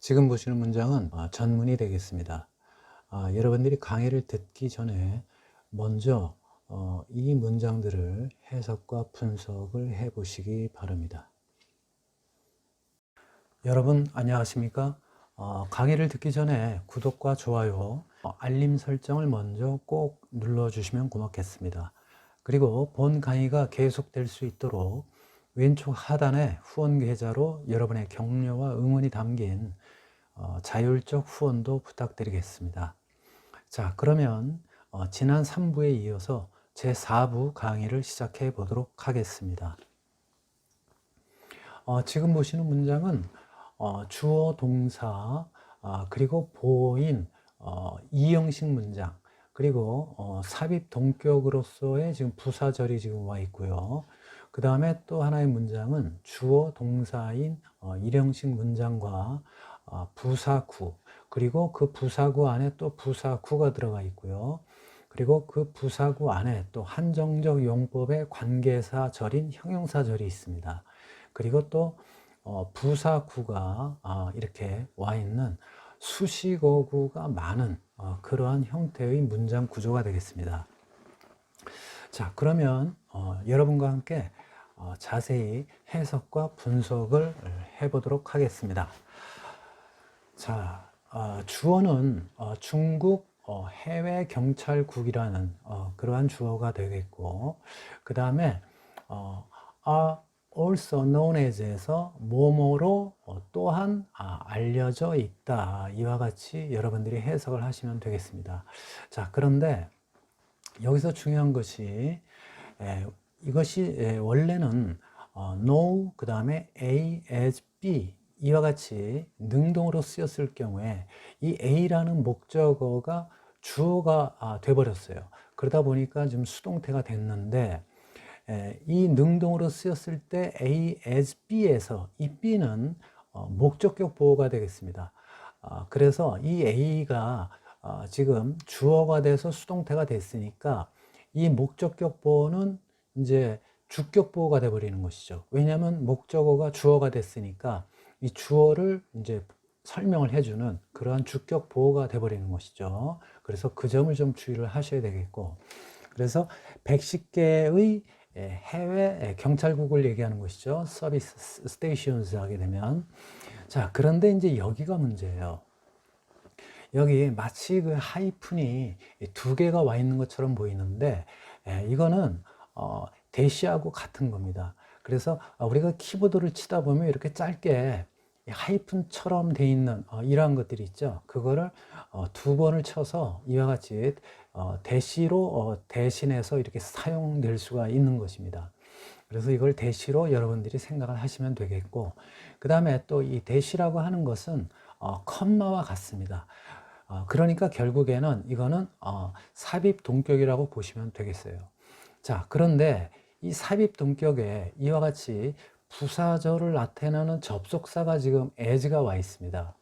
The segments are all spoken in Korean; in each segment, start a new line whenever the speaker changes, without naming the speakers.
지금 보시는 문장은 전문이 되겠습니다. 여러분들이 강의를 듣기 전에 먼저 이 문장들을 해석과 분석을 해 보시기 바랍니다. 여러분 안녕하십니까? 강의를 듣기 전에 구독과 좋아요, 알림 설정을 먼저 꼭 눌러주시면 고맙겠습니다. 그리고 본 강의가 계속될 수 있도록 왼쪽 하단에 후원 계좌로 여러분의 격려와 응원이 담긴 자율적 후원도 부탁드리겠습니다. 자, 그러면 지난 3부에 이어서 제 4부 강의를 시작해 보도록 하겠습니다. 지금 보시는 문장은 주어, 동사, 그리고 보인, 이형식 문장, 그리고 삽입 동격으로서의 지금 부사절이 지금 와 있고요. 그 다음에 또 하나의 문장은 주어, 동사인 일형식 문장과 부사구, 그리고 그 부사구 안에 또 부사구가 들어가 있고요. 그리고 그 부사구 안에 또 한정적 용법의 관계사절인 형용사절이 있습니다. 그리고 또 부사구가 이렇게 와 있는 수식어구가 많은 그러한 형태의 문장 구조가 되겠습니다. 자, 그러면 여러분과 함께 자세히 해석과 분석을 해보도록 하겠습니다. 자, 주어는 중국 해외 경찰국이라는 그러한 주어가 되겠고, 그 다음에 also known as에서 뭐뭐로 또한 알려져 있다, 이와 같이 여러분들이 해석을 하시면 되겠습니다. 자, 그런데 여기서 중요한 것이 이것이 원래는 know 그 다음에 A as B 이와 같이 능동으로 쓰였을 경우에 이 A라는 목적어가 주어가 돼버렸어요. 그러다 보니까 지금 수동태가 됐는데, 이 능동으로 쓰였을 때 A as B에서 이 B는 목적격 보호가 되겠습니다. 그래서 이 A가 지금 주어가 돼서 수동태가 됐으니까 이 목적격 보호는 이제 주격 보호가 돼버리는 것이죠. 왜냐하면 목적어가 주어가 됐으니까 이 주어를 이제 설명을 해주는 그러한 주격 보호가 돼버리는 것이죠. 그래서 그 점을 좀 주의를 하셔야 되겠고, 그래서 110개의 해외 경찰국을 얘기하는 것이죠. 서비스 스테이션스 하게 되면. 자, 그런데 이제 여기가 문제예요. 여기 마치 그 하이픈이 두 개가 와 있는 것처럼 보이는데, 이거는 대시하고 같은 겁니다. 그래서 우리가 키보드를 치다 보면 이렇게 짧게 하이픈처럼 돼 있는 이러한 것들이 있죠. 그거를 두 번을 쳐서 이와 같이 대시로 대신해서 이렇게 사용될 수가 있는 것입니다. 그래서 이걸 대시로 여러분들이 생각을 하시면 되겠고, 그 다음에 또 이 대시라고 하는 것은 컴마와 같습니다. 그러니까 결국에는 이거는 삽입 동격이라고 보시면 되겠어요. 자, 그런데 이 삽입 동격에 이와 같이 부사절을 나타내는 접속사가 지금 as가 와 있습니다.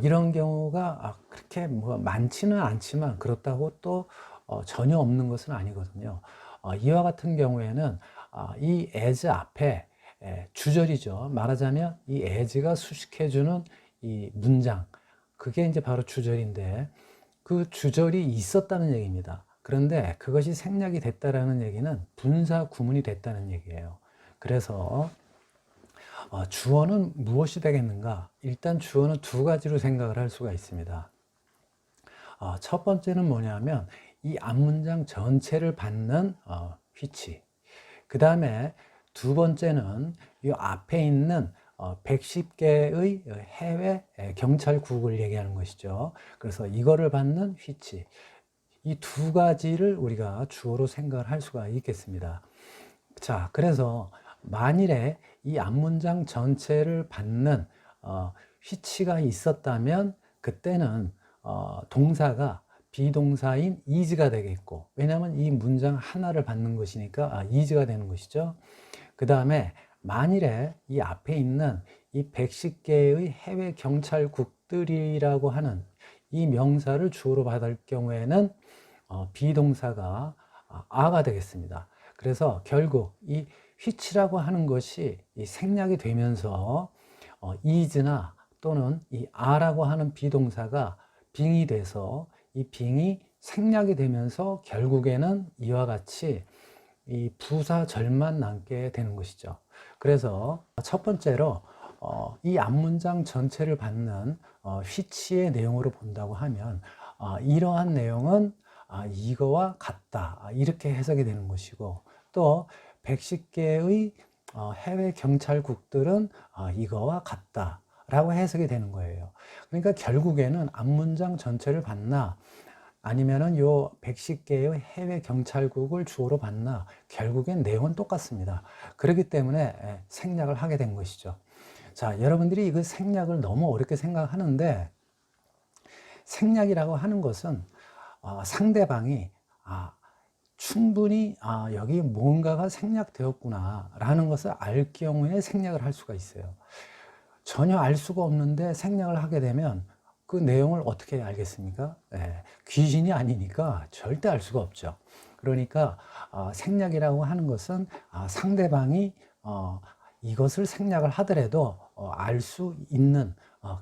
이런 경우가 그렇게 뭐 많지는 않지만 그렇다고 또 전혀 없는 것은 아니거든요. 이와 같은 경우에는 이 as 앞에 주절이죠. 말하자면 이 as가 수식해주는 이 문장, 그게 이제 바로 주절인데, 그 주절이 있었다는 얘기입니다. 그런데 그것이 생략이 됐다라는 얘기는 분사 구문이 됐다는 얘기예요. 그래서 주어는 무엇이 되겠는가? 일단 주어는 두 가지로 생각을 할 수가 있습니다. 첫 번째는 뭐냐면 이 앞문장 전체를 받는 which. 그 다음에 두 번째는 이 앞에 있는 110개의 해외 경찰국을 얘기하는 것이죠. 그래서 이거를 받는 which. 이 두 가지를 우리가 주어로 생각을 할 수가 있겠습니다. 자, 그래서 만일에 이 앞문장 전체를 받는 which가 있었다면 그때는 동사가 비동사인 is가 되겠고, 왜냐하면 이 문장 하나를 받는 것이니까 is가 되는 것이죠. 그 다음에 만일에 이 앞에 있는 이 110개의 해외 경찰국들이라고 하는 이 명사를 주어로 받을 경우에는 비동사가 a가 되겠습니다. 그래서 결국 이 which라고 하는 것이 이 생략이 되면서 is나 또는 이 a라고 하는 비동사가 being이 돼서 이 being이 생략이 되면서 결국에는 이와 같이 이 부사절만 남게 되는 것이죠. 그래서 첫 번째로 이 앞문장 전체를 받는 which의 내용으로 본다고 하면 이러한 내용은 이거와 같다 이렇게 해석이 되는 것이고, 또 110개의 해외 경찰국들은 이거와 같다 라고 해석이 되는 거예요. 그러니까 결국에는 앞문장 전체를 받나 아니면은 요 110개의 해외 경찰국을 주어로 받나 결국엔 내용은 똑같습니다. 그렇기 때문에 생략을 하게 된 것이죠. 자, 여러분들이 이거 생략을 너무 어렵게 생각하는데, 생략이라고 하는 것은 상대방이 충분히 여기 뭔가가 생략되었구나 라는 것을 알 경우에 생략을 할 수가 있어요. 전혀 알 수가 없는데 생략을 하게 되면 그 내용을 어떻게 알겠습니까? 귀신이 아니니까 절대 알 수가 없죠. 그러니까 생략이라고 하는 것은 상대방이 이것을 생략을 하더라도 알 수 있는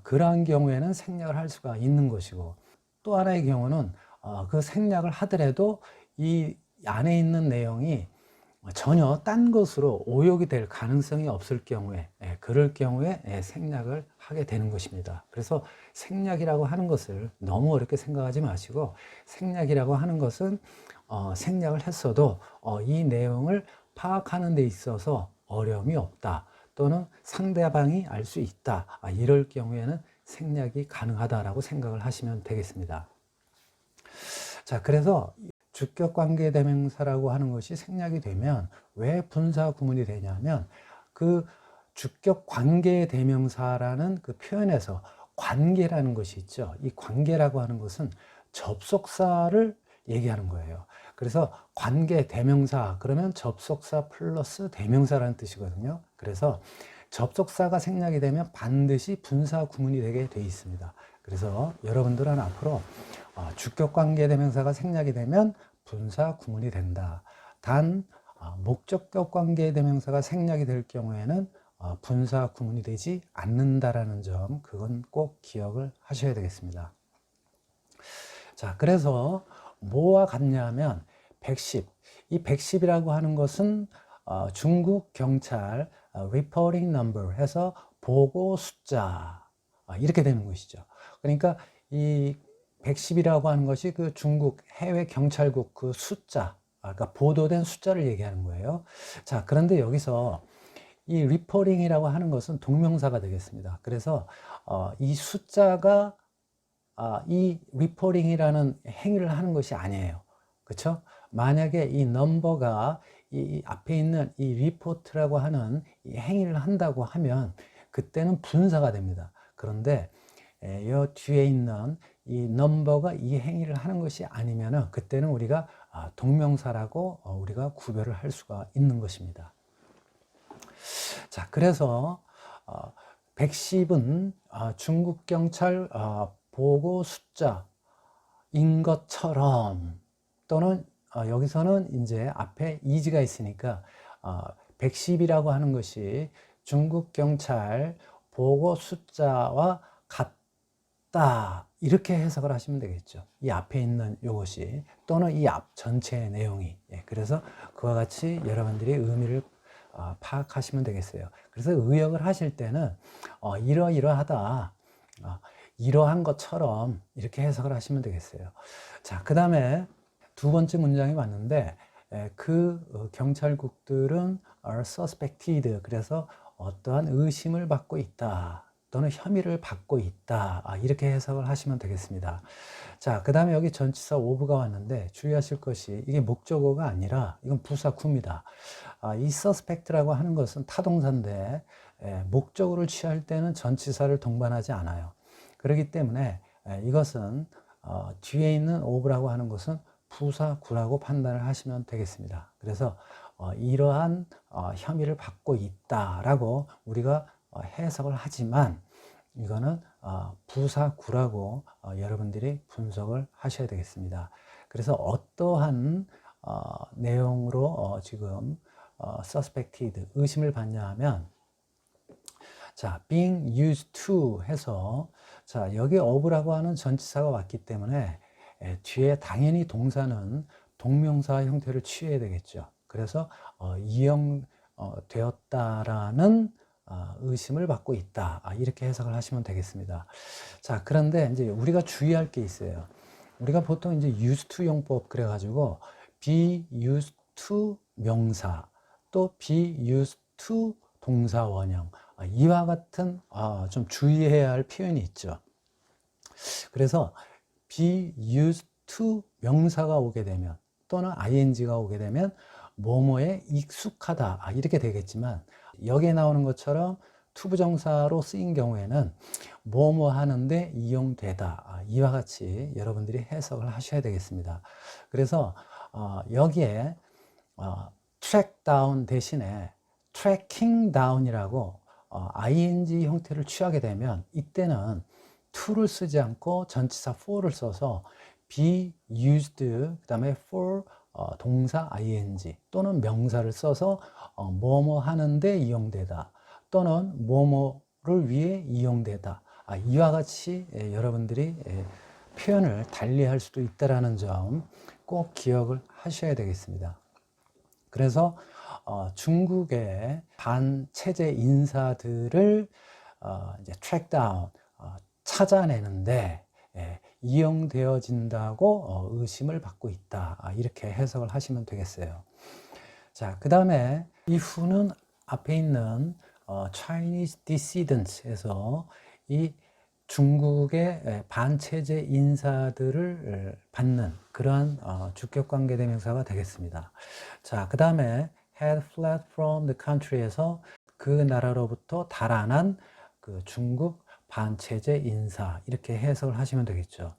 그러한 경우에는 생략을 할 수가 있는 것이고, 또 하나의 경우는 그 생략을 하더라도 이 안에 있는 내용이 전혀 딴 것으로 오역이 될 가능성이 없을 경우에, 그럴 경우에 생략을 하게 되는 것입니다. 그래서 생략이라고 하는 것을 너무 어렵게 생각하지 마시고, 생략이라고 하는 것은 생략을 했어도 이 내용을 파악하는 데 있어서 어려움이 없다, 또는 상대방이 알 수 있다, 이럴 경우에는 생략이 가능하다라고 생각을 하시면 되겠습니다. 자, 그래서 주격관계대명사라고 하는 것이 생략이 되면 왜 분사구문이 되냐면, 그 주격관계대명사라는 그 표현에서 관계라는 것이 있죠. 이 관계라고 하는 것은 접속사를 얘기하는 거예요. 그래서 관계 대명사 그러면 접속사 플러스 대명사라는 뜻이거든요. 그래서 접속사가 생략이 되면 반드시 분사구문이 되게 돼 있습니다. 그래서 여러분들은 앞으로 주격관계 대명사가 생략이 되면 분사구문이 된다. 단 목적격 관계 대명사가 생략이 될 경우에는 분사구문이 되지 않는다라는 점, 그건 꼭 기억을 하셔야 되겠습니다. 자, 그래서 뭐와 같냐면 110. 이 110이라고 하는 것은 중국 경찰 reporting number 해서 보고 숫자 이렇게 되는 것이죠. 그러니까 이 110이라고 하는 것이 그 중국 해외 경찰국 그 숫자, 그러니까 보도된 숫자를 얘기하는 거예요. 자, 그런데 여기서 이 reporting이라고 하는 것은 동명사가 되겠습니다. 그래서 이 숫자가 이 reporting이라는 행위를 하는 것이 아니에요. 그렇죠? 만약에 이 넘버가 이 앞에 있는 이 리포트라고 하는 이 행위를 한다고 하면 그때는 분사가 됩니다. 그런데 이 뒤에 있는 이 넘버가 이 행위를 하는 것이 아니면은 그때는 우리가 동명사라고 우리가 구별을 할 수가 있는 것입니다. 자, 그래서 110은 중국 경찰 보고 숫자인 것처럼, 또는 여기서는 이제 앞에 is가 있으니까 110이라고 하는 것이 중국 경찰 보고 숫자와 같다 이렇게 해석을 하시면 되겠죠. 이 앞에 있는 이것이, 또는 이 앞 전체의 내용이. 그래서 그와 같이 여러분들이 의미를 파악하시면 되겠어요. 그래서 의역을 하실 때는 이러이러하다, 이러한 것처럼 이렇게 해석을 하시면 되겠어요. 자, 그 다음에 두 번째 문장이 왔는데, 그 경찰국들은 are suspected, 그래서 어떠한 의심을 받고 있다 또는 혐의를 받고 있다, 이렇게 해석을 하시면 되겠습니다. 자, 그 다음에 여기 전치사 of가 왔는데 주의하실 것이, 이게 목적어가 아니라 이건 부사구입니다. 이 suspect라고 하는 것은 타동사인데 목적어를 취할 때는 전치사를 동반하지 않아요. 그렇기 때문에 이것은 뒤에 있는 of라고 하는 것은 부사구라고 판단을 하시면 되겠습니다. 그래서 이러한 혐의를 받고 있다라고 우리가 해석을 하지만 이거는 부사구라고 여러분들이 분석을 하셔야 되겠습니다. 그래서 어떠한 내용으로 지금 suspected, 의심을 받냐 하면, 자, being used to 해서 자, 여기 of라고 하는 전치사가 왔기 때문에 뒤에 당연히 동사는 동명사 형태를 취해야 되겠죠. 그래서 이용되었다라는 의심을 받고 있다. 이렇게 해석을 하시면 되겠습니다. 자, 그런데 이제 우리가 주의할 게 있어요. 우리가 보통 이제 used to 용법 그래가지고 be used to 명사 또 be used to 동사 원형 이와 같은 좀 주의해야 할 표현이 있죠. 그래서 be used to 명사가 오게 되면 또는 ing가 오게 되면 뭐뭐에 익숙하다 이렇게 되겠지만 여기에 나오는 것처럼 투부정사로 쓰인 경우에는 뭐뭐 하는데 이용되다 이와 같이 여러분들이 해석을 하셔야 되겠습니다. 그래서 여기에 track down 대신에 tracking down이라고 ing 형태를 취하게 되면 이때는 to를 쓰지 않고 전치사 for를 써서 be used 그 다음에 for 동사 ing 또는 명사를 써서 뭐뭐 하는데 이용되다 또는 뭐뭐를 위해 이용되다 이와 같이 여러분들이 표현을 달리할 수도 있다는 점 꼭 기억을 하셔야 되겠습니다. 그래서 중국의 반체제 인사들을 이제 track down 찾아내는데 이용되어진다고 의심을 받고 있다. 이렇게 해석을 하시면 되겠어요. 자, 그 다음에 이후는 앞에 있는 Chinese dissident에서 이 중국의 반체제 인사들을 받는 그러한 주격관계 대명사가 되겠습니다. 자, 그 다음에 had fled from the country에서 그 나라로부터 달아난 그 중국 반체제 인사 이렇게 해석을 하시면 되겠죠.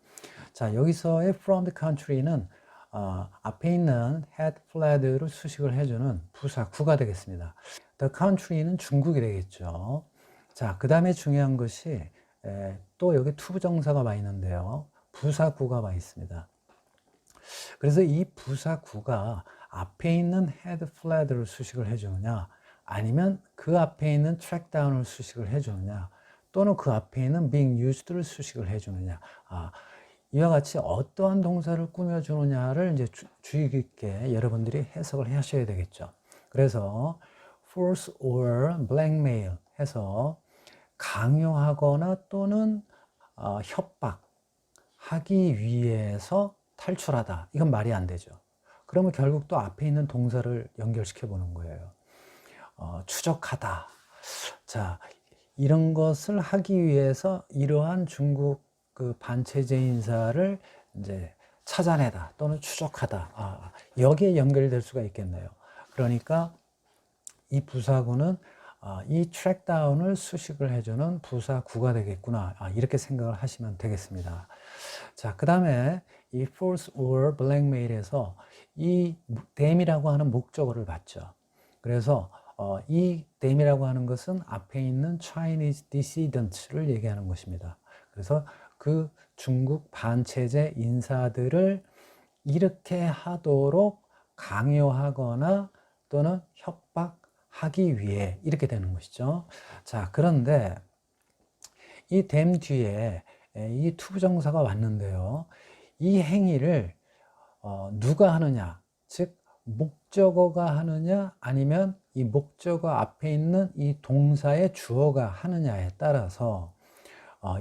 자, 여기서의 from the country는 앞에 있는 had fled를 수식을 해주는 부사 구가 되겠습니다. the country는 중국이 되겠죠. 자, 그 다음에 중요한 것이 또 여기 투부정사가 와 있는데요. 부사 구가 와 있습니다. 그래서 이 부사 구가 앞에 있는 had fled를 수식을 해주느냐 아니면 그 앞에 있는 track down을 수식을 해주느냐 또는 그 앞에 있는 being used를 수식을 해주느냐 이와 같이 어떠한 동사를 꾸며주느냐를 이제 주의 깊게 여러분들이 해석을 하셔야 되겠죠. 그래서 force or blackmail 해서 강요하거나 또는 협박하기 위해서 탈출하다 이건 말이 안 되죠. 그러면 결국 또 앞에 있는 동사를 연결시켜 보는 거예요. 추적하다. 자, 이런 것을 하기 위해서 이러한 중국 그 반체제 인사를 이제 찾아내다 또는 추적하다. 여기에 연결될 수가 있겠네요. 그러니까 이 부사구는 이 트랙 다운을 수식을 해주는 부사구가 되겠구나. 이렇게 생각을 하시면 되겠습니다. 자, 그 다음에 이 force or blackmail에서 이 dam이라고 하는 목적어를 봤죠. 그래서 이 dam이라고 하는 것은 앞에 있는 Chinese dissident를 얘기하는 것입니다. 그래서 그 중국 반체제 인사들을 이렇게 하도록 강요하거나 또는 협박하기 위해 이렇게 되는 것이죠. 자, 그런데 이 damn 뒤에 이 투부정사가 왔는데요. 이 행위를 누가 하느냐, 즉 목적어가 하느냐 아니면 이 목적어 앞에 있는 이 동사의 주어가 하느냐에 따라서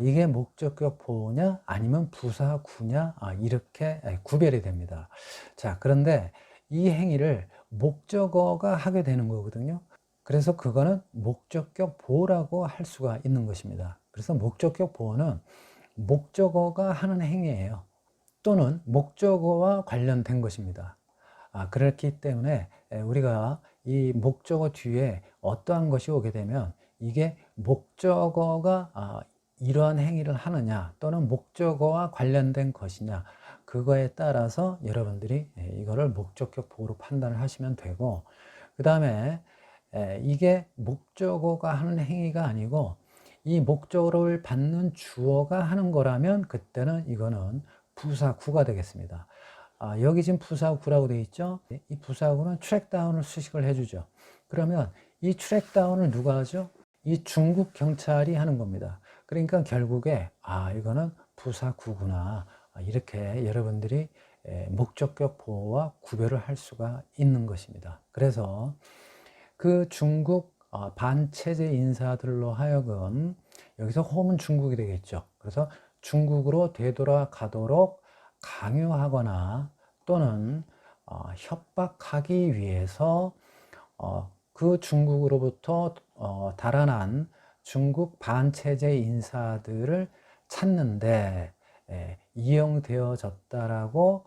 이게 목적격 보호냐 아니면 부사구냐 이렇게 구별이 됩니다. 자, 그런데 이 행위를 목적어가 하게 되는 거거든요. 그래서 그거는 목적격 보호라고 할 수가 있는 것입니다. 그래서 목적격 보호는 목적어가 하는 행위예요. 또는 목적어와 관련된 것입니다. 그렇기 때문에 우리가 이 목적어 뒤에 어떠한 것이 오게 되면 이게 목적어가 이러한 행위를 하느냐 또는 목적어와 관련된 것이냐 그거에 따라서 여러분들이 이거를 목적격 보호로 판단을 하시면 되고 그 다음에 이게 목적어가 하는 행위가 아니고 이 목적어를 받는 주어가 하는 거라면 그때는 이거는 부사구가 되겠습니다. 여기 지금 부사구라고 되어 있죠. 이 부사구는 트랙다운을 수식을 해주죠. 그러면 이 트랙다운을 누가 하죠? 이 중국 경찰이 하는 겁니다. 그러니까 결국에 이거는 부사구구나, 이렇게 여러분들이 목적격 보호와 구별을 할 수가 있는 것입니다. 그래서 그 중국 반체제 인사들로 하여금, 여기서 홈은 중국이 되겠죠. 그래서 중국으로 되돌아가도록 강요하거나 또는 협박하기 위해서 그 중국으로부터 달아난 중국 반체제 인사들을 찾는데 이용되어졌다라고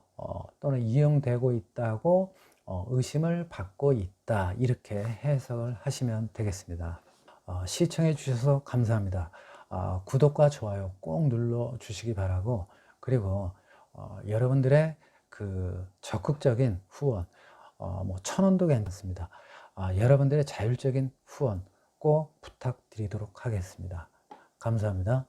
또는 이용되고 있다고 의심을 받고 있다, 이렇게 해석을 하시면 되겠습니다. 시청해 주셔서 감사합니다. 구독과 좋아요 꼭 눌러 주시기 바라고, 그리고 여러분들의 그 적극적인 후원, 뭐 1,000원도 괜찮습니다. 여러분들의 자율적인 후원 꼭 부탁드리도록 하겠습니다. 감사합니다.